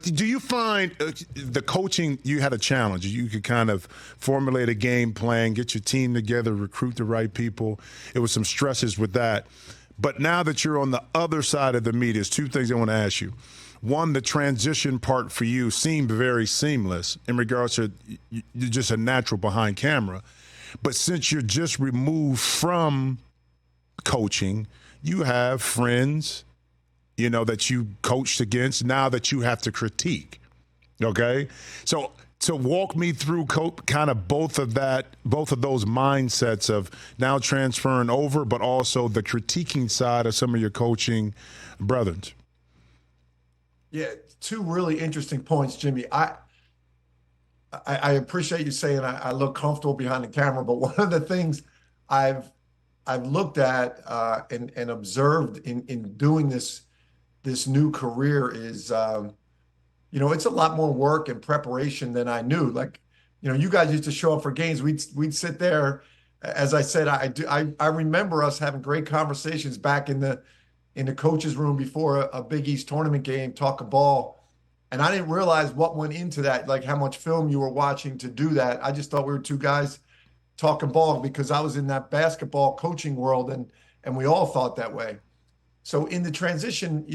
Do you find the coaching, you had a challenge? You could kind of formulate a game plan, get your team together, recruit the right people. It was some stresses with that. But now that you're on the other side of the media, there's two things I want to ask you. One, the transition part for you seemed very seamless in regards to you're just a natural behind camera. But since you're just removed from coaching, you have friends, that you coached against now that you have to critique. Okay? So walk me through kind of both of those mindsets of now transferring over, but also the critiquing side of some of your coaching brethren. Yeah, two really interesting points, Jimmy. I appreciate you saying I look comfortable behind the camera, but one of the things I've looked at and observed in doing this new career is, it's a lot more work and preparation than I knew. Like, you guys used to show up for games. We'd sit there. As I said, I remember us having great conversations back in the coach's room before a Big East tournament game, talking ball. And I didn't realize what went into that, like how much film you were watching to do that. I just thought we were two guys talking ball because I was in that basketball coaching world, and we all thought that way. So in the transition,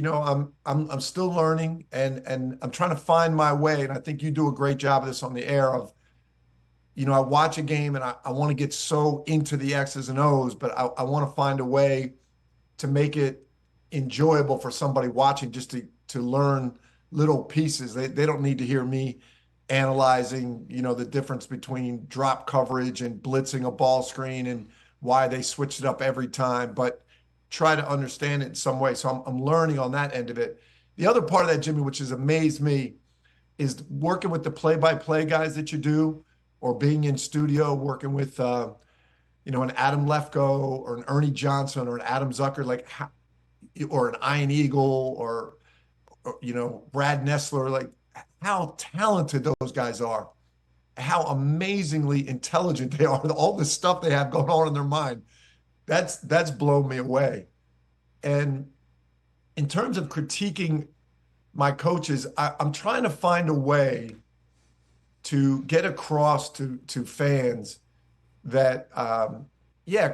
I'm still learning and I'm trying to find my way. And I think you do a great job of this on the air of, I watch a game and I want to get so into the X's and O's, but I want to find a way to make it enjoyable for somebody watching, just to learn little pieces. They don't need to hear me analyzing, the difference between drop coverage and blitzing a ball screen and why they switched it up every time, but try to understand it in some way. So I'm learning on that end of it. The other part of that, Jimmy, which has amazed me, is working with the play-by-play guys that you do, or being in studio, working with, an Adam Lefko or an Ernie Johnson or an Adam Zucker, or an Ian Eagle or Brad Nessler, like how talented those guys are, how amazingly intelligent they are, all the stuff they have going on in their mind. That's blown me away. And in terms of critiquing my coaches, I'm trying to find a way to get across to fans that,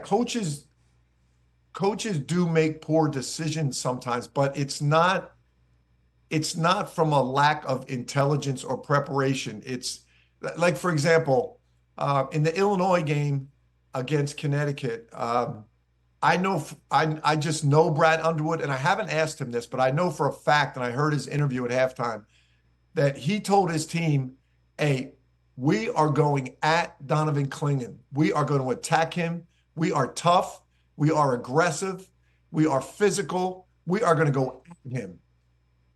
coaches do make poor decisions sometimes, but it's not from a lack of intelligence or preparation. It's like, for example, in the Illinois game against Connecticut, I just know Brad Underwood, and I haven't asked him this, but I know for a fact, and I heard his interview at halftime, that he told his team, hey, we are going at Donovan Clingan. We are going to attack him. We are tough. We are aggressive. We are physical. We are going to go at him.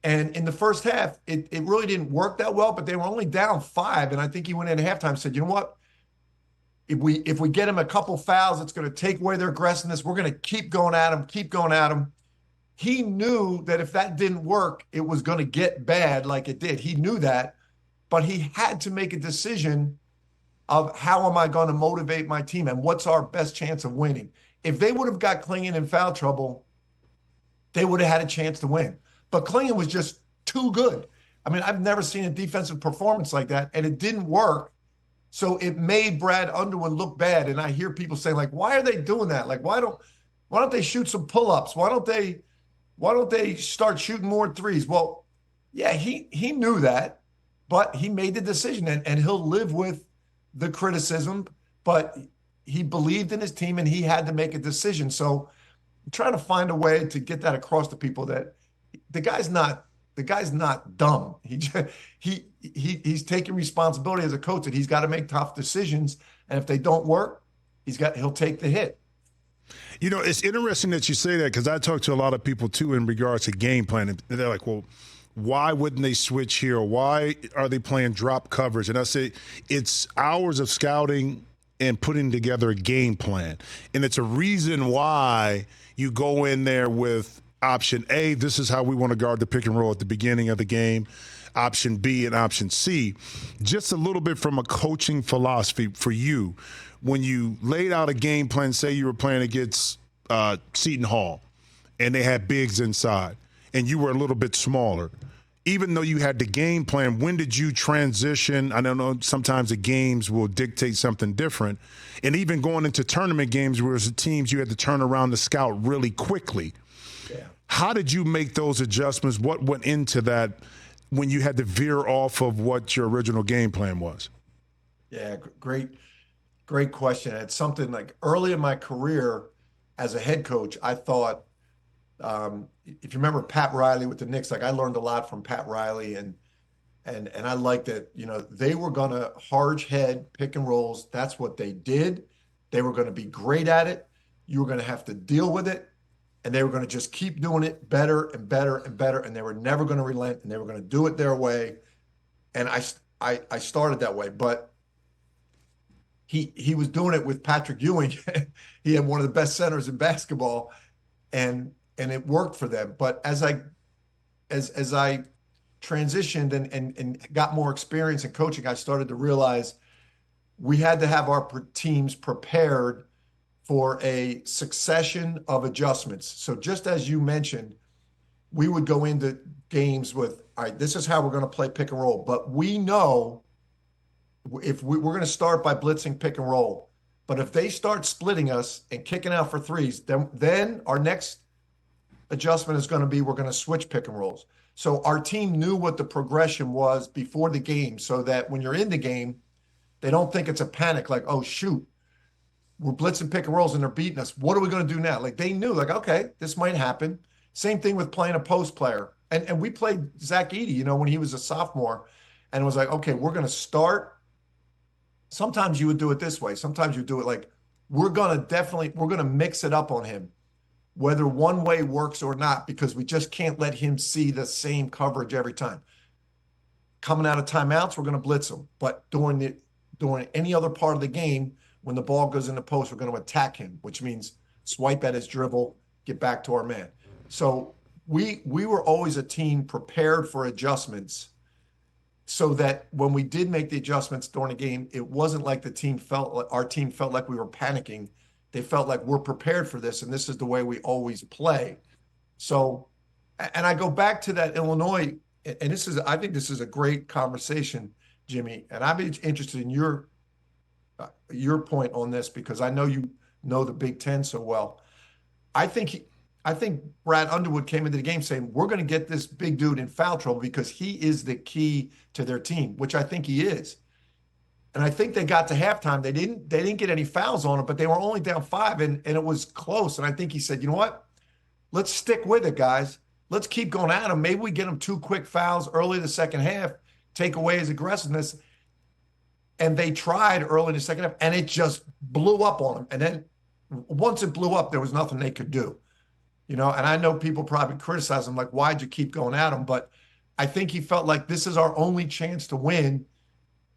And in the first half, it really didn't work that well, but they were only down 5. And I think he went in at halftime and said, you know what? If we get him a couple fouls, it's going to take away their aggressiveness. We're going to keep going at him. He knew that if that didn't work, it was going to get bad like it did. He knew that, but he had to make a decision of how am I going to motivate my team and what's our best chance of winning. If they would have got Clingan in foul trouble, they would have had a chance to win. But Clingan was just too good. I mean, I've never seen a defensive performance like that, and it didn't work. So it made Brad Underwood look bad. And I hear people saying, like, why are they doing that? Like, why don't they shoot some pull-ups? Why don't they start shooting more threes? Well, yeah, he knew that, but he made the decision, and he'll live with the criticism, but he believed in his team and he had to make a decision. So I'm trying to find a way to get that across to people that the guy's not dumb. He's taking responsibility as a coach that he's got to make tough decisions. And if they don't work, he'll take the hit. It's interesting that you say that, because I talk to a lot of people too in regards to game planning. They're like, well, why wouldn't they switch here? Why are they playing drop coverage? And I say it's hours of scouting and putting together a game plan. And it's a reason why you go in there with option A, this is how we want to guard the pick and roll at the beginning of the game. Option B and option C. Just a little bit from a coaching philosophy for you. When you laid out a game plan, say you were playing against Seton Hall and they had bigs inside and you were a little bit smaller, even though you had the game plan, when did you transition? I don't know, sometimes the games will dictate something different. And even going into tournament games where it's the teams you had to turn around the scout really quickly. Yeah. How did you make those adjustments? What went into that when you had to veer off of what your original game plan was? Yeah, great question. It's something like early in my career as a head coach, I thought, if you remember Pat Riley with the Knicks, like I learned a lot from Pat Riley, and I liked that, they were going to hard head pick and rolls. That's what they did. They were going to be great at it. You were going to have to deal with it, and they were going to just keep doing it better and better and better, and they were never going to relent, and they were going to do it their way. And I started that way, but he was doing it with Patrick Ewing. He had one of the best centers in basketball, and it worked for them. But as I transitioned and got more experience in coaching, I started to realize we had to have our teams prepared for a succession of adjustments. So just as you mentioned, we would go into games with, all right, this is how we're going to play pick and roll. But we know if we're going to start by blitzing pick and roll. But if they start splitting us and kicking out for threes, then our next adjustment is going to be we're going to switch pick and rolls. So our team knew what the progression was before the game, so that when you're in the game, they don't think it's a panic like, oh, shoot, we're blitzing pick and rolls and they're beating us. What are we going to do now? Like they knew, like, okay, this might happen. Same thing with playing a post player. And we played Zach Edey, when he was a sophomore, and it was like, okay, we're going to start. Sometimes you would do it this way. Sometimes you do it like, we're going to mix it up on him, whether one way works or not, because we just can't let him see the same coverage every time. Coming out of timeouts, we're going to blitz him. But during any other part of the game, when the ball goes in the post, we're going to attack him, which means swipe at his dribble, get back to our man. So we were always a team prepared for adjustments, so that when we did make the adjustments during the game, it wasn't like our team felt like we were panicking. They felt like we're prepared for this, and this is the way we always play. So, and I go back to that Illinois, and I think this is a great conversation, Jimmy, and I'd be interested in your point on this, because I know you know the Big Ten so well. I think Brad Underwood came into the game saying, we're going to get this big dude in foul trouble because he is the key to their team, which I think he is. And I think they got to halftime. They didn't get any fouls on it, but they were only down 5, and it was close. And I think he said, you know what? Let's stick with it, guys. Let's keep going at him. Maybe we get him 2 quick fouls early in the second half, take away his aggressiveness. And they tried early in the second half, and it just blew up on him. And then once it blew up, there was nothing they could do. And I know people probably criticize him, like, why'd you keep going at him? But I think he felt like this is our only chance to win.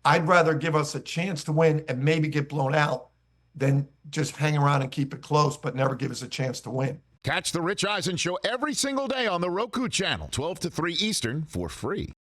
I'd rather give us a chance to win and maybe get blown out than just hang around and keep it close, but never give us a chance to win. Catch the Rich Eisen Show every single day on the Roku channel, 12 to 3 Eastern, for free.